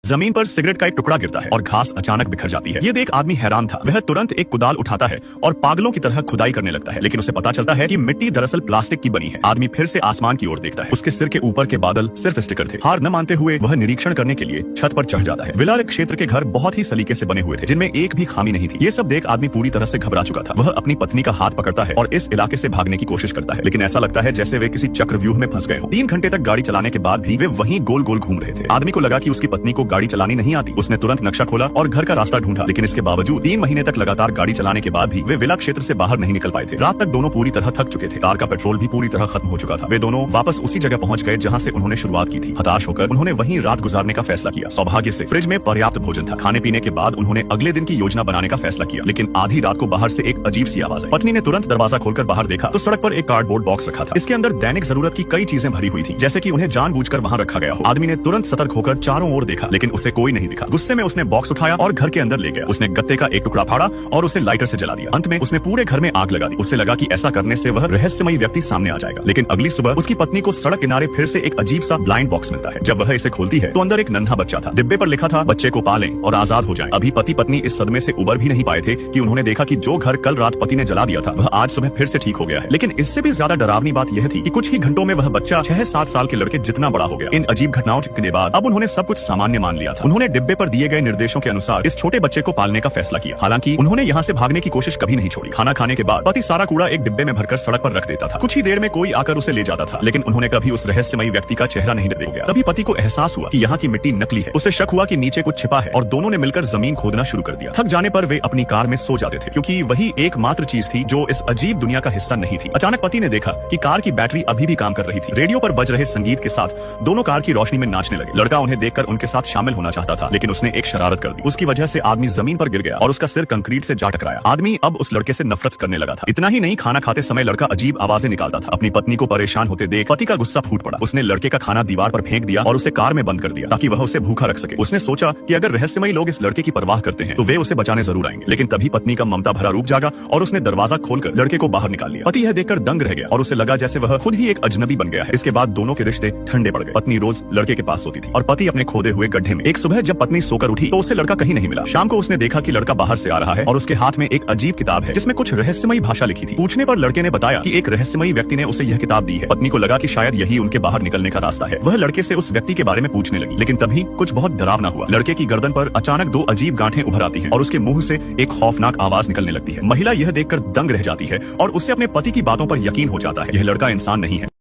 जमीन पर सिगरेट का एक टुकड़ा गिरता है और घास अचानक बिखर जाती है। ये देख आदमी हैरान था। वह तुरंत एक कुदाल उठाता है और पागलों की तरह खुदाई करने लगता है, लेकिन उसे पता चलता है कि मिट्टी दरअसल प्लास्टिक की बनी है। आदमी फिर से आसमान की ओर देखता है। उसके सिर के ऊपर के बादल सिर्फ स्टिकर थे। हार न मानते हुए वह निरीक्षण करने के लिए छत पर चढ़ जाता है। विला क्षेत्र के घर बहुत ही सलीके से बने हुए थे, जिनमें एक भी खामी नहीं थी। ये सब देख आदमी पूरी तरह से घबरा चुका था। वह अपनी पत्नी का हाथ पकड़ता है और इस इलाके से भागने की कोशिश करता है, लेकिन ऐसा लगता है जैसे वे किसी चक्रव्यूह में फंस गए हो। 3 घंटे तक गाड़ी चलाने के बाद भी वे वहीं गोल गोल घूम रहे थे। आदमी को लगा कि उसकी पत्नी को गाड़ी चलानी नहीं आती। उसने तुरंत नक्शा खोला और घर का रास्ता ढूंढा, लेकिन इसके बावजूद 3 महीने तक लगातार गाड़ी चलाने के बाद भी वे विला क्षेत्र से बाहर नहीं निकल पाए थे। रात तक दोनों पूरी तरह थक चुके थे। कार का पेट्रोल भी पूरी तरह खत्म हो चुका था। वे दोनों वापस उसी जगह पहुंच गए जहां से उन्होंने शुरुआत की थी। हताश होकर उन्होंने वहीं रात गुजारने का फैसला किया। सौभाग्य से फ्रिज में पर्याप्त भोजन था। खाने पीने के बाद उन्होंने अगले दिन की योजना बनाने का फैसला किया, लेकिन आधी रात को बाहर से एक अजीब सी आवाज आई। पत्नी ने तुरंत दरवाजा खोलकर बाहर देखा तो सड़क पर एक कार्डबोर्ड बॉक्स रखा था। इसके अंदर दैनिक जरूरत की कई चीजें भरी हुई थी, जैसे कि उन्हें जानबूझकर वहां रखा गया हो। आदमी ने तुरंत सतर्क होकर चारों ओर देखा, लेकिन उसे कोई नहीं दिखा। गुस्से में उसने बॉक्स उठाया और घर के अंदर ले गया। उसने गत्ते का एक टुकड़ा फाड़ा और उसे लाइटर से जला दिया। अंत में उसने पूरे घर में आग लगा दी। उसे लगा कि ऐसा करने से वह रहस्यमयी व्यक्ति सामने आ जाएगा, लेकिन अगली सुबह उसकी पत्नी को सड़क किनारे फिर से एक अजीब सा ब्लाइंड बॉक्स मिलता है। जब वह इसे खोलती है तो अंदर एक नन्हा बच्चा था। डिब्बे पर लिखा था, बच्चे को पालें और आजाद हो जाएं। अभी पति पत्नी इस सदमे से उबर भी नहीं पाए थे कि उन्होंने देखा कि जो घर कल रात पति ने जला दिया था वह आज सुबह फिर से ठीक हो गया है। लेकिन इससे भी ज्यादा डरावनी बात यह थी कि कुछ ही घंटों में वह बच्चा 6-7 साल के लड़के जितना बड़ा हो गया। इन अजीब घटनाओं के बाद अब उन्होंने सब कुछ सामान्य मान लिया था। उन्होंने डिब्बे पर दिए गए निर्देशों के अनुसार इस छोटे बच्चे को पालने का फैसला किया। हालांकि उन्होंने यहाँ से भागने की कोशिश कभी नहीं छोड़ी। खाना खाने के बाद पति सारा कूड़ा एक डिब्बे में भरकर सड़क पर रख देता था। कुछ ही देर में कोई आकर उसे ले जाता था, लेकिन उन्होंने कभी उस रहस्यमयी व्यक्ति का चेहरा नहीं देख गया। तभी पति को एहसास हुआ कि यहाँ की मिट्टी नकली है। उसे शक हुआ कि नीचे कुछ छिपा है और दोनों ने मिलकर जमीन खोदना शुरू कर दिया। थक जाने पर वे अपनी कार में सो जाते थे, क्योंकि वही एकमात्र चीज थी जो इस अजीब दुनिया का हिस्सा नहीं थी। अचानक पति ने देखा कि कार की बैटरी अभी भी काम कर रही थी। रेडियो पर बज रहे संगीत के साथ दोनों कार की रोशनी में नाचने लगे। लड़का उन्हें देखकर उनके साथ शामिल होना चाहता था, लेकिन उसने एक शरारत कर दी। उसकी वजह से आदमी जमीन पर गिर गया और उसका सिर कंक्रीट से जा टकराया। आदमी अब उस लड़के से नफरत करने लगा था। इतना ही नहीं, खाना खाते समय लड़का अजीब आवाजें निकालता था। अपनी पत्नी को परेशान होते देख पति का गुस्सा फूट पड़ा। उसने लड़के का खाना दीवार पर फेंक दिया और उसे कार में बंद कर दिया ताकि वह उसे भूखा रख सके। उसने सोचा कि अगर रहस्यमयी लोग इस लड़के की परवाह करते हैं तो वे उसे बचाने जरूर आएंगे। लेकिन तभी पत्नी का ममता भरा रूप जागा और उसने दरवाजा खोलकर लड़के को बाहर निकाल लिया। पति यह देखकर दंग रह गया और उसे लगा जैसे वह खुद ही एक अजनबी बन गया है। इसके बाद दोनों के रिश्ते ठंडे पड़ गए। पत्नी रोज लड़के के पास सोती थी और पति अपने खोदे हुए गड्ढे में। एक सुबह जब पत्नी सोकर उठी तो उसे लड़का कहीं नहीं मिला। शाम को उसने देखा कि लड़का बाहर से आ रहा है और उसके हाथ में एक अजीब किताब है जिसमें कुछ रहस्यमयी भाषा लिखी थी। पूछने पर लड़के ने बताया कि एक रहस्यमयी व्यक्ति ने उसे यह किताब दी है। पत्नी को लगा कि शायद यही उनके बाहर निकलने का रास्ता है। वह लड़के से उस व्यक्ति के बारे में पूछने लगी, लेकिन तभी कुछ बहुत डरावना हुआ। लड़के की गर्दन पर अचानक 2 अजीब गांठें उभर आती हैं और उसके मुंह से एक खौफनाक आवाज निकलने लगती है। महिला यह देखकर दंग रह जाती है और उसे अपने पति की बातों पर यकीन हो जाता है। यह लड़का इंसान नहीं है।